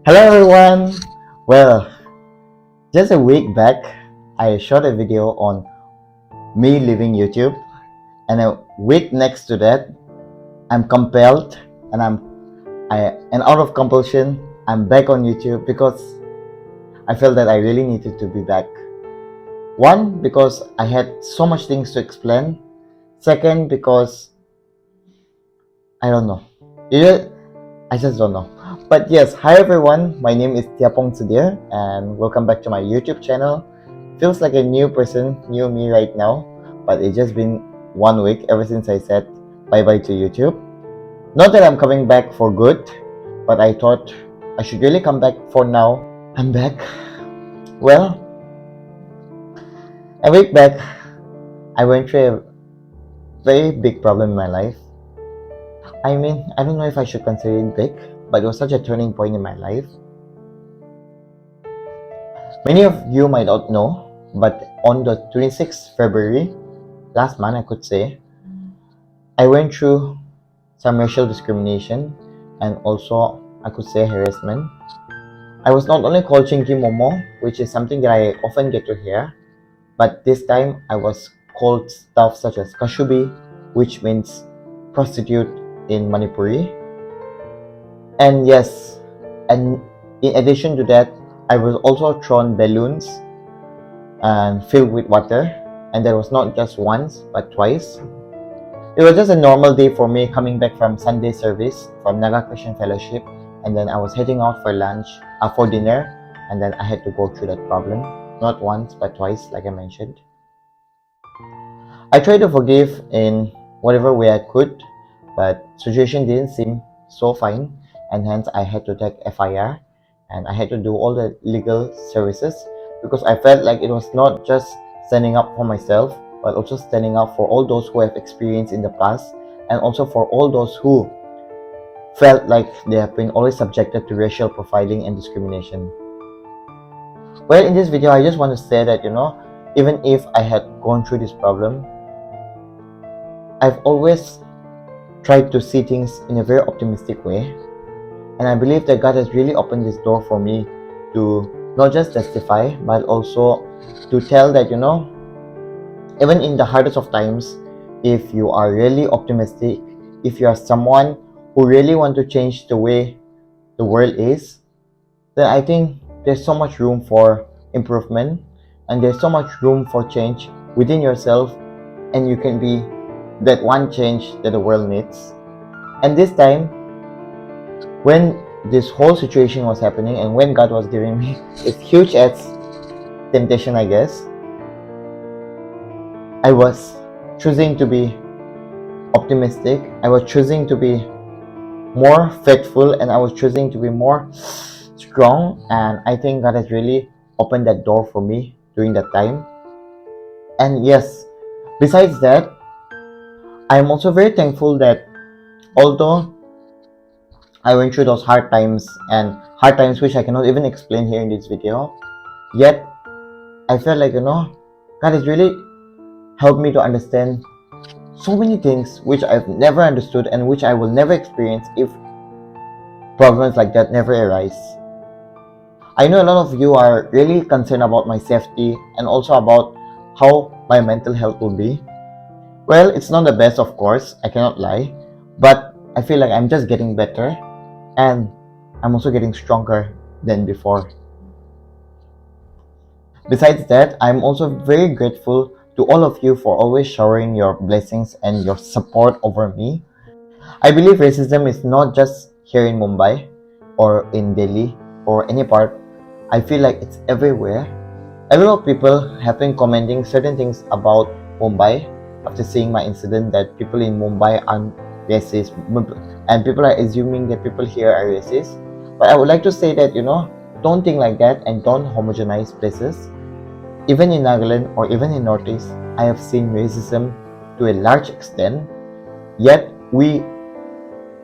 Hello everyone! Well, just a week back, I shot a video on me leaving YouTube, and a week next to that, I'm compelled and out of compulsion, I'm back on YouTube because I felt that I really needed to be back. One, because I had so much things to explain. Second, because I don't know. I just don't know. But yes, hi everyone, my name is Tiapong Sudir and welcome back to my YouTube channel. Feels like a new person, new me right now, but it's just been 1 week ever since I said bye-bye to YouTube. Not that I'm coming back for good, but I thought I should really come back for now. I'm back. Well, a week back, I went through a very big problem in my life. I mean, I don't know if I should consider it big, but it was such a turning point in my life. Many of you might not know, but on the 26th February, last month I could say, I went through some racial discrimination and also I could say harassment. I was not only called Chinky Momo, which is something that I often get to hear, but this time I was called stuff such as Khasubi, which means prostitute in Manipuri. And yes, and in addition to that, I was also thrown balloons and filled with water, and that was not just once but twice. It was just a normal day for me coming back from Sunday service from Naga Christian Fellowship, and then I was heading out for lunch, for dinner, and then I had to go through that problem, not once but twice, like I mentioned. I tried to forgive in whatever way I could, but situation didn't seem so fine, and hence I had to take FIR and I had to do all the legal services because I felt like it was not just standing up for myself but also standing up for all those who have experienced in the past and also for all those who felt like they have been always subjected to racial profiling and discrimination. Well, in this video I just want to say that even if I had gone through this problem, I've always tried to see things in a very optimistic way. And I believe that God has really opened this door for me to not just testify, but also to tell that, even in the hardest of times, if you are really optimistic, if you are someone who really want to change the way the world is, then I think there's so much room for improvement and there's so much room for change within yourself, and you can be that one change that the world needs. And this time, when this whole situation was happening and when God was giving me this huge ass temptation, I guess, I was choosing to be optimistic, I was choosing to be more faithful, and I was choosing to be more strong, and I think God has really opened that door for me during that time. And yes, besides that, I'm also very thankful that although I went through those hard times which I cannot even explain here in this video, yet I felt like God has really helped me to understand so many things which I've never understood and which I will never experience if problems like that never arise. I know a lot of you are really concerned about my safety and also about how my mental health will be. Well, it's not the best, of course, I cannot lie, but I feel like I'm just getting better and I'm also getting stronger than before. Besides that, I'm also very grateful to all of you for always showering your blessings and your support over me. I believe racism is not just here in Mumbai or in Delhi or any part. I feel like it's everywhere. A lot of people have been commenting certain things about Mumbai after seeing my incident, that people in Mumbai are racist and people are assuming that people here are racist. But I would like to say that don't think like that and don't homogenize places. Even in Nagaland or even in Northeast, I have seen racism to a large extent, yet we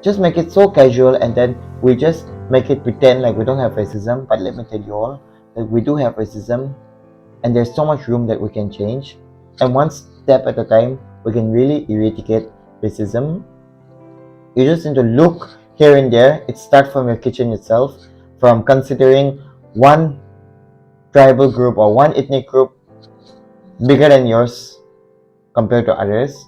just make it so casual and then we just make it pretend like we don't have racism. But let me tell you all that we do have racism and there's so much room that we can change, and one step at a time we can really eradicate racism. You just need to look here and there. It starts from your kitchen itself, from considering one tribal group or one ethnic group bigger than yours compared to others.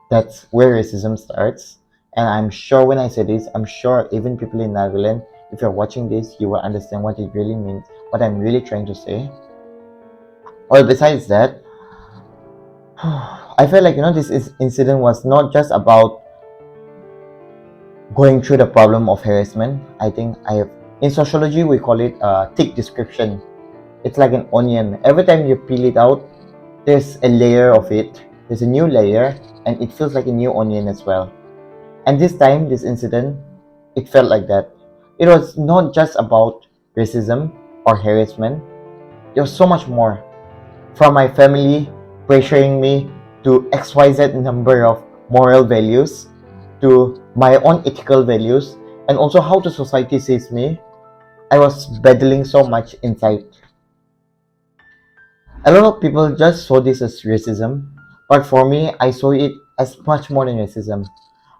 That's where racism starts. And I'm sure when I say this, I'm sure even people in Netherlands, if you're watching this, you will understand what it really means, what I'm really trying to say. Well, besides that, I felt like, this incident was not just about going through the problem of harassment. I think in sociology, we call it thick description. It's like an onion. Every time you peel it out, there's a layer of it. There's a new layer, and it feels like a new onion as well. And this time, this incident, it felt like that. It was not just about racism or harassment. There was so much more. From my family pressuring me to XYZ number of moral values, to my own ethical values, and also how the society sees me. I was battling so much inside. A lot of people just saw this as racism, but for me, I saw it as much more than racism.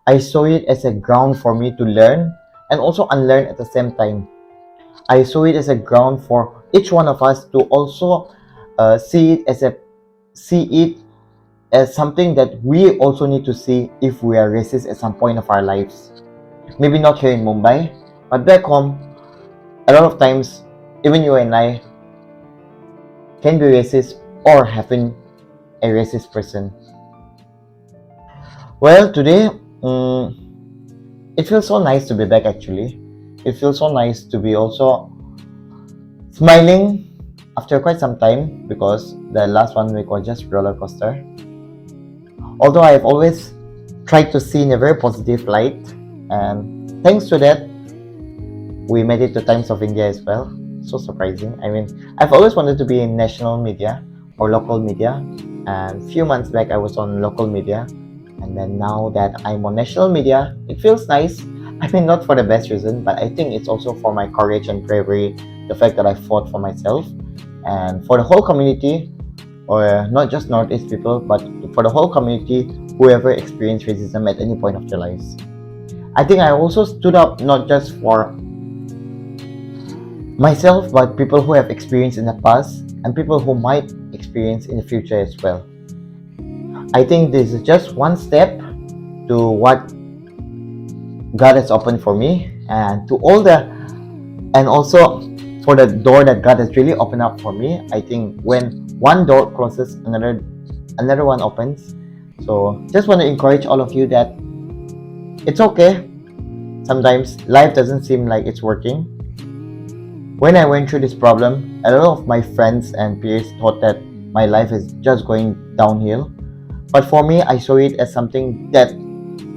I saw it as a ground for me to learn and also unlearn at the same time. I saw it as a ground for each one of us to also see it as something that we also need to see if we are racist at some point of our lives. Maybe not here in Mumbai, but back home, a lot of times, even you and I can be racist or have been a racist person. Well, today, it feels so nice to be back actually. It feels so nice to be also smiling after quite some time, because the last 1 week was just roller coaster. Although I have always tried to see in a very positive light, and thanks to that, we made it to Times of India as well. So surprising. I mean, I've always wanted to be in national media or local media, and a few months back I was on local media, and then now that I'm on national media, it feels nice. I mean, not for the best reason, but I think it's also for my courage and bravery, the fact that I fought for myself and for the whole community, or not just Northeast people, but for the whole community, whoever experienced racism at any point of their lives. I think I also stood up not just for myself, but people who have experienced in the past and people who might experience in the future as well. I think this is just one step to what God has opened for me, and also for the door that God has really opened up for me. I think when one door closes, another one opens. So just want to encourage all of you that it's okay. Sometimes life doesn't seem like it's working. When I went through this problem, a lot of my friends and peers thought that my life is just going downhill. But for me, I saw it as something that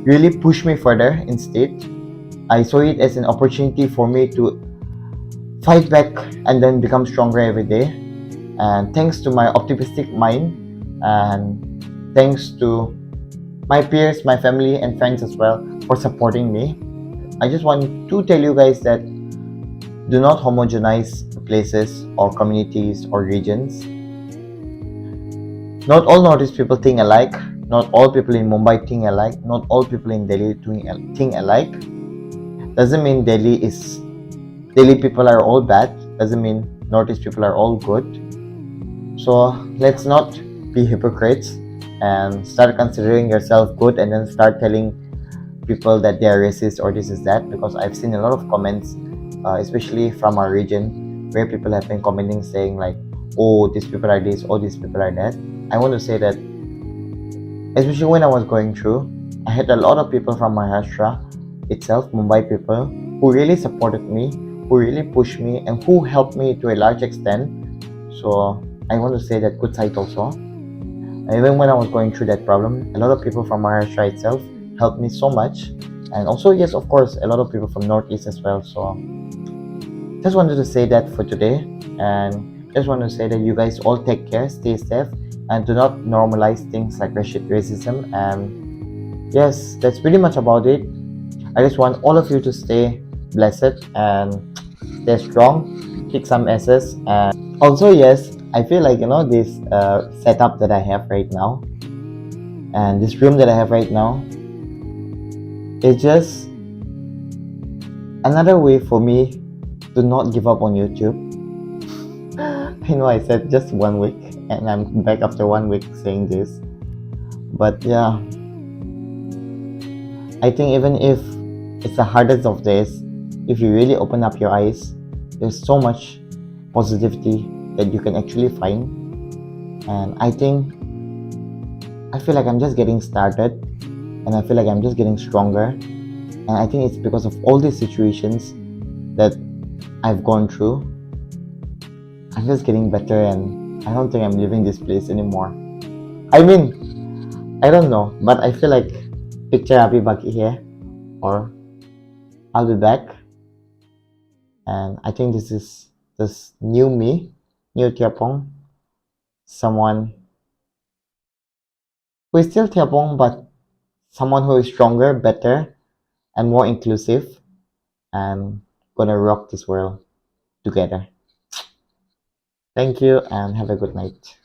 really pushed me further instead. I saw it as an opportunity for me to fight back and then become stronger every day. And thanks to my optimistic mind, and thanks to my peers, my family and friends as well for supporting me, I just want to tell you guys that do not homogenize places or communities or regions. Not all Northeast people think alike. Not all people in Mumbai think alike. Not all people in Delhi think alike. Doesn't mean Delhi people are all bad. Doesn't mean Northeast people are all good. So let's not be hypocrites and start considering yourself good and then start telling people that they are racist or this is that, because I've seen a lot of comments, especially from our region, where people have been commenting saying like, oh, these people are this, oh, these people are that. I want to say that, especially when I was going through, I had a lot of people from Maharashtra itself, Mumbai people, who really supported me, who really pushed me, and who helped me to a large extent. So I want to say that good side also. Even when I was going through that problem, a lot of people from Maharashtra itself helped me so much. And also, yes, of course, a lot of people from Northeast as well. So just wanted to say that for today. And just want to say that you guys all take care, stay safe, and do not normalize things like racism. And yes, that's pretty much about it. I just want all of you to stay blessed and stay strong, kick some asses. And also, yes, I feel like, this setup that I have right now and this room that I have right now is just another way for me do not give up on YouTube. I know I said just 1 week, and I'm back after 1 week saying this. But yeah, I think even if it's the hardest of days, if you really open up your eyes, there's so much positivity that you can actually find. And I feel like I'm just getting started, and I feel like I'm just getting stronger. And I think it's because of all these situations that I've gone through. I'm just getting better, and I don't think I'm leaving this place anymore. I mean, I don't know, but I feel like picture Abhi Baki here, or I'll be back. And I think this is this new me, new Tiapong, someone who is still Tiapong, but someone who is stronger, better, and more inclusive, and gonna rock this world together. Thank you, and have a good night.